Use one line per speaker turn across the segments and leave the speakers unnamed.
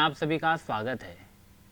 आप सभी का स्वागत है।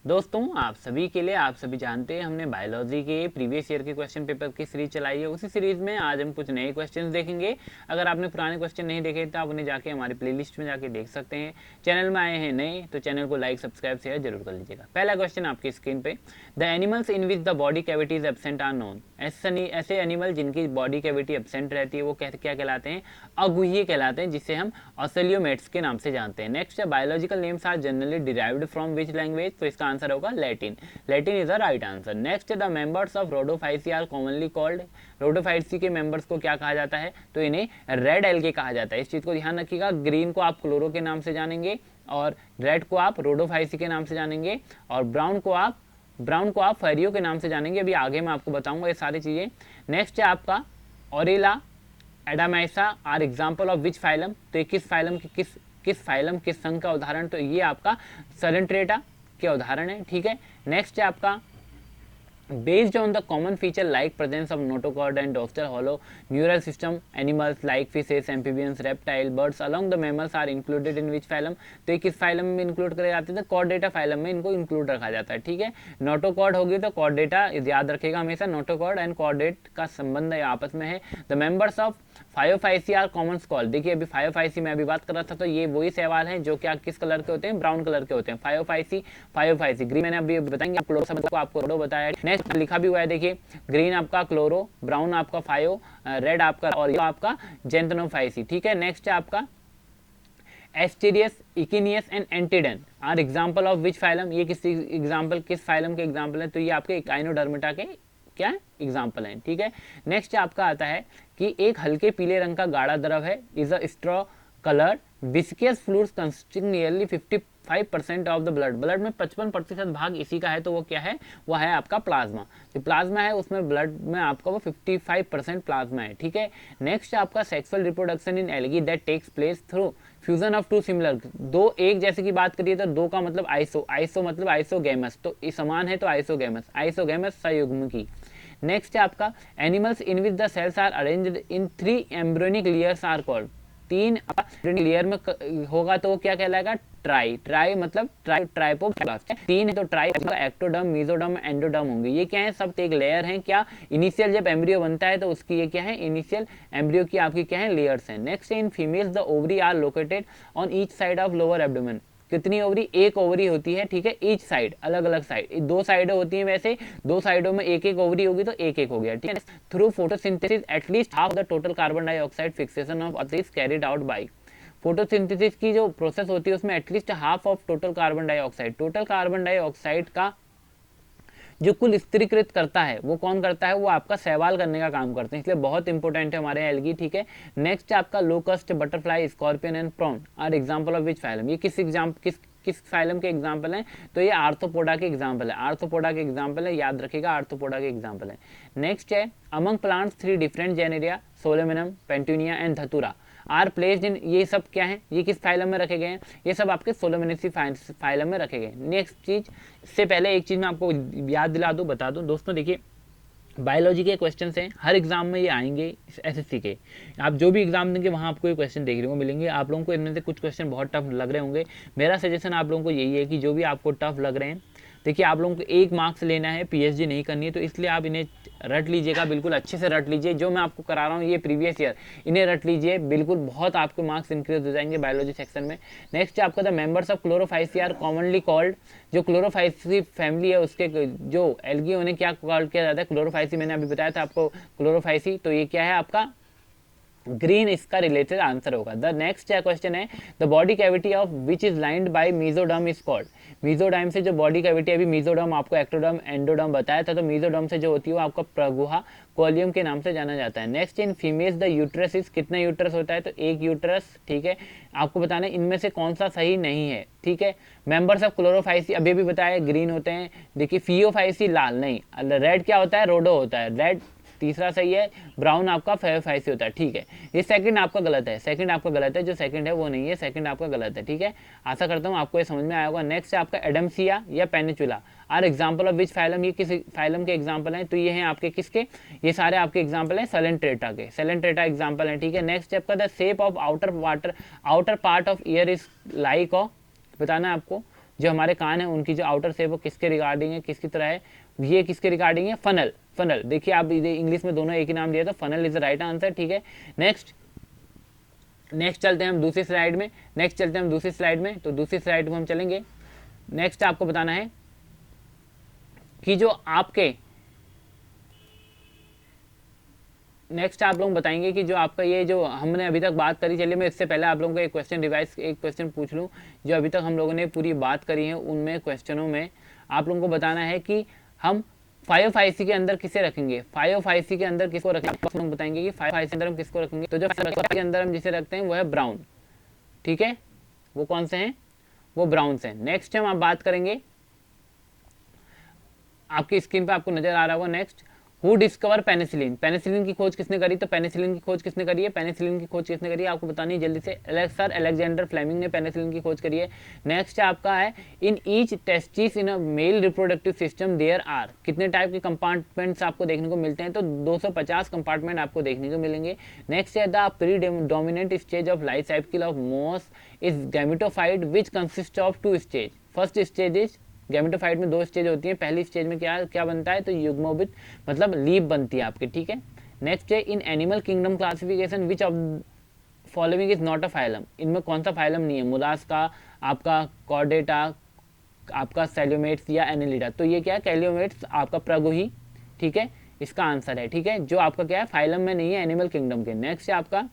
दोस्तों, आप सभी के लिए आप सभी जानते हैं हमने बायोलॉजी के प्रीवियस ईयर के क्वेश्चन पेपर की सीरीज चलाई है। उसी सीरीज में आज हम कुछ नए क्वेश्चंस देखेंगे। अगर आपने पुराने क्वेश्चन नहीं देखे तो आप उन्हें जाके हमारी प्लेलिस्ट में जाके देख सकते हैं। चैनल में आए हैं नए तो चैनल को लाइक सब्सक्राइब शेयर जरूर कर लीजिएगा। पहला क्वेश्चन आपकी स्क्रीन पे, the animals in which the body cavity is absent are known. ऐसे एनिमल जिनकी बॉडी कैविटी एब्सेंट रहती है वो क्या कहलाते हैं? अगुह्य कहलाते हैं, जिसे हम ऑसेलियोमेट्स के नाम से जानते हैं। नेक्स्ट है, biological names are generally derived from which language. तो इसका आंसर होगा Latin. Latin is the right answer. Next, the members of Rhodophyceae are commonly called. Rhodophyceae के मेंबर्स को क्या कहा जाता है? तो इन्हें रेड एल्गे कहा जाता है। इस चीज को ध्यान रखिएगा। ग्रीन को आप क्लोरो के नाम से जानेंगे और रेड को आप रोडोफाइसी के नाम से जानेंगे और ब्राउन को आप फेरियो के नाम से जानेंगे। अभी आगे मैं आपको बताऊंगा ये सारी चीजें। नेक्स्ट है आपका Aurelia Adamsia are example of which phylum. तो किस फाइलम के किस संघ का उदाहरण? तो ये आपका सरेंट्रेटा के उदाहरण है। ठीक है। नेक्स्ट है आपका based on the common feature like presence of notochord and dorsal hollow neural system, animals like fishes, amphibians, reptile, birds along the mammals are included in which phylum। तो ये किस फाइलम में इंक्लूड करे जाते हैं? तो कॉर्डेटा फाइलम में इनको इंक्लूड रखा जाता है। ठीक है। नोटोकॉर्ड होगी तो कॉर्डेटा याद रखेगा हमेशा। नोटोकॉर्ड एंड कॉर्डेट का संबंध आपस में है। The members of Phaeophyceae are common स्कॉल। देखिए अभी फायोफाइसी में अभी बात कर रहा था तो ये वही सवाल है जो क्या किस कलर के होते हैं? ब्राउन कलर के होते हैं। फायोफाइसी ग्रीन मैंने अभी बताएंगे। आपको क्लोरो बताया। नेक्स्ट लिखा भी हुआ है, देखिए ग्रीन आपका क्लोरो, ब्राउन आपका फायो, रेड आपका और आपका जेंथनोफाइसी। ठीक है। नेक्स्ट है आपका Asterias, Echinus and Antedon are example of which phylum. ये किस फाइलम के एग्जांपल है? तो ये आपके इकाइनोडर्मेटा के क्या एग्जाम्पल हैं। ठीक है। नेक्स्ट आपका आता है कि एक हल्के पीले रंग का गाढ़ा द्रव है, is a straw colour viscous fluids consisting nearly 55% of the blood में 55% भाग इसी का है। तो वो क्या है? वो है आपका प्लाज्मा। जो प्लाज्मा है उसमें ब्लड में आपका वो 55% प्लाज्मा है। ठीक है। नेक्स्ट आपका sexual reproduction in algae that takes place through fusion of two similar. दो एक जैसे की बात करिए तो दो का मतलब आइसो मतलब आइसोगेमस। तो समान है तो आइसोगेमस संयुग्म की। नेक्स्ट है आपका animals in which the cells are arranged in 3 embryonic layers are called. 3 layer में होगा तो वो क्या कहलाएगा? ट्राई मतलब ट्राइपोब्लास्ट। 3 है तो ट्राई एक्टोडर्म, मेसोडर्म, एंडोडर्म होंगे। ये क्या है? सब एक लेयर हैं। क्या इनिशियल जब एम्ब्रियो बनता है तो उसकी ये क्या है? इनिशियल एम्ब्रियो की आपकी क्या है? लेयर्स हैं। Next in females the ovary are located on each side of lower abdomen. कितनी ओवरी? एक ओवरी होती है। ठीक है। ईच साइड अलग अलग साइड, 2 साइडें होती हैं वैसे, 2 साइडों में एक ओवरी होगी तो एक हो गया। ठीक है। Through photosynthesis at least half the total carbon dioxide fixation of earth is carried out by. Photosynthesis की जो प्रोसेस होती है उसमें at least half of total carbon dioxide का जो कुल स्थिरीकृत करता है वो कौन करता है? वो आपका सहवाल करने का काम करते हैं, इसलिए बहुत इंपॉर्टेंट है हमारे एल्गी। ठीक है। नेक्स्ट आपका locust, butterfly, scorpion and prawn are example of which phylum. ये किस फाइलम के एग्जाम्पल हैं? तो ये आर्थ्रोपोडा के एग्जाम्पल है। याद रखिएगा आर्थ्रोपोडा के एग्जाम्पल है। नेक्स्ट है among plants 3 different Janeiro सोलेमिनम, पेंटूनिया and धतूरा आर प्लेस्ड इन। ये सब क्या है? ये किस फाइलम में रखे गए हैं? ये सब आपके सोलोमिनेसी फाइलम में रखे गए। नेक्स्ट चीज से पहले एक चीज मैं आपको याद दिला दूं, बता दूं दोस्तों। देखिए बायोलॉजी के क्वेश्चन हैं, हर एग्जाम में ये आएंगे। एसएससी के आप जो भी एग्जाम देंगे वहाँ आपको ये क्वेश्चन देखने को मिलेंगे। आप लोगों को इनमें से कुछ क्वेश्चन बहुत टफ लग रहे होंगे। मेरा सजेशन आप लोगों को यही है कि जो भी आपको टफ लग रहे हैं, देखिए आप लोगों को 1 मार्क्स लेना है, पीएचडी नहीं करनी है, तो इसलिए आप इन्हें रट लीजिएगा, बिल्कुल अच्छे से रट लीजिए। जो मैं आपको करा रहा हूँ ये प्रीवियस ईयर, इन्हें रट लीजिए, बिल्कुल बहुत आपके मार्क्स इंक्रीज हो जाएंगे बायोलॉजी सेक्शन में। नेक्स्ट आपका the members of Chlorophyceae are commonly called. जो क्लोरोफाइसी फैमिली है उसके जो एल्गी उन्हें क्या कॉल किया जाता है? क्लोरोफाइसी। मैंने अभी बताया था आपको क्लोरोफाइसी। तो ये क्या है आपका? ग्रीन इसका रिलेटेड आंसर होगा। द नेक्स्ट क्वेश्चन है the body cavity of which is lined by mesoderm is called. Mesoderm से जो बॉडी कैविटी, अभी मेसोडर्म आपको एक्टोडर्म एंडोडर्म बताया था, तो मेसोडर्म से जो होती है वो आपका प्रगुहा कोलियम के नाम से जाना जाता है। Next in females the uterus is. कितना यूट्रस होता है? तो एक यूट्रस। ठीक है। आपको बताना है इनमें से कौन सा सही नहीं है। ठीक है। मेंबर्स ऑफ क्लोरोफाइसी अभी भी बताया ग्रीन होते हैं। देखिए फियोफाइसी लाल नहीं, रेड क्या होता है? रोडो होता है। रेड तीसरा सही है। ब्राउन आपका फेयोफाइसी होता है। ठीक है। ये सेकंड आपका गलत है, जो सेकंड है वो नहीं है, सेकंड आपका गलत है। ठीक है। आशा करता हूँ आपको ये समझ में आया होगा। नेक्स्ट है आपका एडमसिया या Pennatula are example of which phylum. ये किस फाइलम के एग्जाम्पल हैं? तो ये हैं आपके किसके? ये सारे आपके एग्जाम्पल हैं सेलेंट्रेटा के। सेलेंट्रेटा एग्जाम्पल है। ठीक है। नेक्स्ट है आपका the shape of outer part of year is like of. बताना है आपको जो हमारे कान है उनकी जो आउटर शेप वो किसके रिगार्डिंग है, किसकी तरह है, ये किसके रिगार्डिंग है, फनल। फनल देखिए आप इंग्लिश में दोनों एक ही नाम दिया तो funnel is the right answer, ठीक है। नेक्स्ट चलते हैं हम दूसरी स्लाइड में। तो दूसरी स्लाइड में हम चलेंगे। नेक्स्ट आपको बताना है कि जो आपके नेक्स्ट आप लोग बताएंगे कि जो आपका ये जो हमने अभी तक बात करी, चलिए मैं इससे पहले आप लोगों को एक क्वेश्चन पूछ लूँ। जो अभी तक हम लोगों ने पूरी बात करी है उनमें क्वेश्चनों में आप लोगों को बताना है कि हम 5IC के अंदर किसे रखेंगे, 5IC के अंदर किसको रखेंगे। आप लोग बताएंगे कि 5IC के अंदर हम किसको रखेंगे। तो जो 5IC के अंदर हम जिसे रखते हैं वो है ब्राउन, ठीक है। वो कौन से हैं, वो ब्राउन से। नेक्स्ट हम आप बात करेंगे, आपकी स्क्रीन पे आपको नजर आ रहा होगा। Next, who discover penicillin, penicillin की खोज किसने करी। तो पेनिसिलिन की खोज किसने करी है, पेनिसिलिन की खोज किसने करी है आपको बतानी है जल्दी से। सर अलेक्जेंडर फ्लेमिंग ने पेनिसिलिन की खोज करी है। नेक्स्ट आपका है, in each testis in a male reproductive system there are, कितने टाइप के कंपार्टमेंट्स आपको देखने को मिलते हैं। तो 250 कंपार्टमेंट आपको देखने को मिलेंगे। नेक्स्ट है, the predominant stage of life cycle of moss is gametophyte which consist of 2 stage. First stage is, gametophyte में 2 स्टेज होती हैं। पहली स्टेज में क्या बनता है, तो युग्मोबित मतलब लीफ बनती है आपकी, ठीक है। नेक्स्ट है, in animal kingdom classification which of following is not a phylum, इनमें कौन सा फाइलम नहीं है, मोलास्का, आपका कॉर्डेटा, आपका सेल्यूमेट्स या एनेलिडा। तो ये क्या है, कैल्यूमेट्स आपका प्रगुही, ठीक है, इसका आंसर है, ठीक है, जो आपका क्या है फाइलम में नहीं है एनिमल किंगडम के। नेक्स्ट है आपका,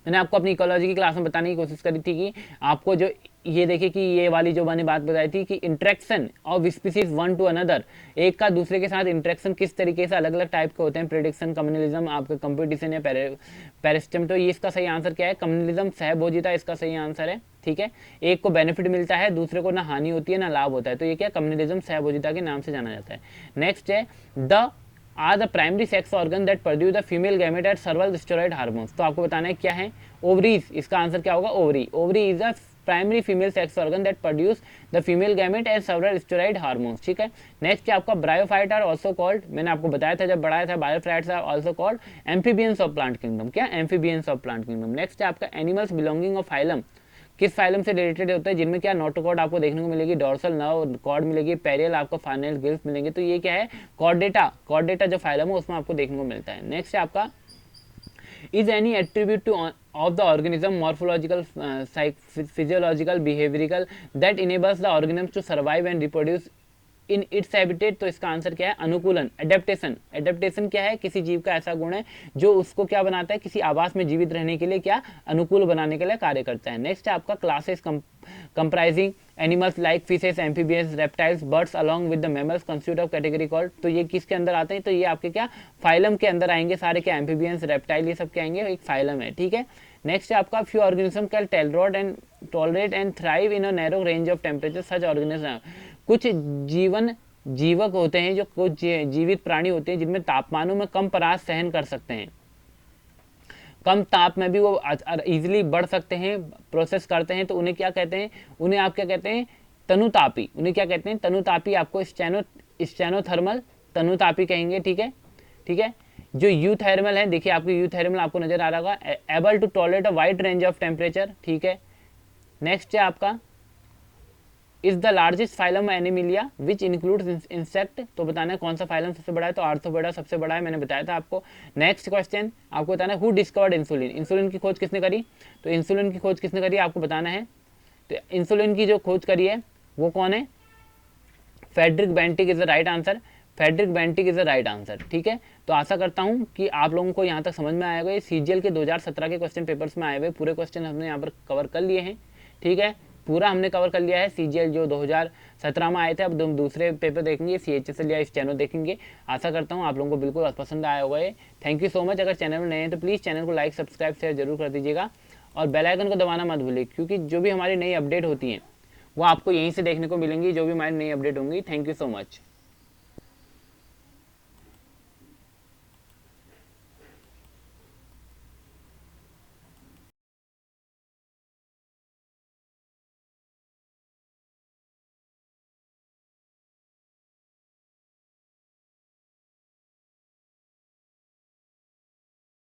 मैंने आपको अपनी इकोलॉजी की क्लास में बताने की कोशिश करी थी कि आपको जो ये देखिए कि ये वाली जो मैंने बात बताई थी कि interaction of species one two another, एक का दूसरे के साथ इंट्रैक्शन किस तरीके से अलग अलग टाइप के होते हैं, प्रेडिक्शन, कम्युनलिज्म, आपका कंपटीशन या पेरिस्टम। तो ये इसका सही आंसर क्या है, कम्युनलिज्म, सहभोजिता इसका सही आंसर है, ठीक है। एक को बेनिफिट मिलता है, दूसरे को ना हानि होती है ना लाभ होता है, तो ये क्या कम्युनलिज्म, सहभोजिता के नाम से जाना जाता है। नेक्स्ट है, the are the primary sex organ that produce the female gamete at several steroid hormones. तो आपको बताना है क्या है, ओवरीज, इसका आंसर क्या होगा, ovary. Ovary is the primary female sex organ that produce the female gamete at several steroid hormones, ठीक है। नेक्स्ट आपका ब्रायोफाइट आर ऑल्सो कॉल्ड, मैंने आपको बताया था जब बढ़ाया था, bryophytes are also called amphibians of plant kingdom, क्या amphibians of plant kingdom. Next है आपका एनिमल्स बिलोंगिंग ऑफ फाइलम, किस फाइलम से रिलेटेड होते हैं, जिनमें क्या नोटोकॉर्ड आपको देखने को मिलेगी, डोर्सल नर्व कॉर्ड मिलेगी, पेरियल आपको फाइनल गिल्स मिलेंगे। तो ये क्या है, कॉर्डेटा, कॉर्डेटा जो फाइलम है उसमें आपको देखने को मिलता है। नेक्स्ट है आपका, is any attribute to of the organism morphological, physiological, behavioural that enables the organism to survive and reproduce in its habitat. तो इसका आंसर क्या है, अनुकूलन, एडेप्टेशन। एडेप्टेशन क्या है, किसी जीव का ऐसा गुण है जो उसको क्या बनाता है, किसी आवास में जीवित रहने के लिए क्या अनुकूल बनाने के लिए कार्य करता है। नेक्स्ट है आपका, classes comprising animals like fishes, amphibians, reptiles, birds along with the mammals constitute of category called. तो ये किसके अंदर आते हैं, तो ये आपके क्या फाइलम के अंदर आएंगे सारे, क्या एम्फीबियंस, रेप्टाइल, ये सब क्या आएंगे, एक फाइलम है, ठीक है। नेक्स्ट है आपका, few organism can tolerate and thrive in a narrow range of temperature such organism. कुछ जीवक होते हैं, जो कुछ जीवित प्राणी होते हैं जिनमें तापमानों में कम परास सहन कर सकते हैं, कम ताप में भी वो इजीली बढ़ सकते हैं, प्रोसेस करते हैं, तो उन्हें क्या कहते हैं, उन्हें आप क्या कहते हैं, तनुतापी। उन्हें क्या कहते हैं, तनुतापी, आपको स्टेनोथर्मल तनुतापी कहेंगे, ठीक है, ठीक है। जो यूथर्मल है, देखिए आपको यूथर्मल आपको नजर आ रहा होगा, able to tolerate a wide range of temperature, ठीक है। नेक्स्ट है आपका, is the largest phylum Animalia which includes insect. तो बताना है कौन सा फाइलम सबसे बड़ा है, तो आर्थ्रोपोडा सबसे बड़ा है, मैंने बताया था आपको। नेक्स्ट क्वेश्चन आपको बताना है, हु डिस्कवर्ड इंसुलिन, इंसुलिन की खोज किसने करी। तो इंसुलिन की खोज किसने करी आपको बताना है। तो इंसुलिन की जो खोज करी है वो कौन है, Frederick Bentinck is the right answer, Frederick Bentinck is the right answer, ठीक है। तो आशा करता हूं कि आप लोगों को यहाँ तक समझ में आएगा। ये सीजीएल के 2017 के क्वेश्चन पेपर्स में आए हुए पूरे क्वेश्चन हमने यहाँ पर कवर कर लिए हैं, ठीक है, पूरा हमने कवर कर लिया है। सीजीएल जो 2017 में आए थे, अब दूसरे पेपर देखेंगे, सीएचएसएल या स्टेनो देखेंगे। आशा करता हूँ आप लोगों को बिल्कुल पसंद आया होगा ये। Thank you so much. अगर चैनल में नए हैं तो प्लीज़ चैनल को लाइक, सब्सक्राइब, शेयर जरूर कर दीजिएगा और बेल आइकन को दबाना मत भूलिए, क्योंकि जो भी हमारी नई अपडेट होती हैं वो आपको यहीं से देखने को मिलेंगी, जो भी हमारी नई अपडेट होंगी। Thank you so much.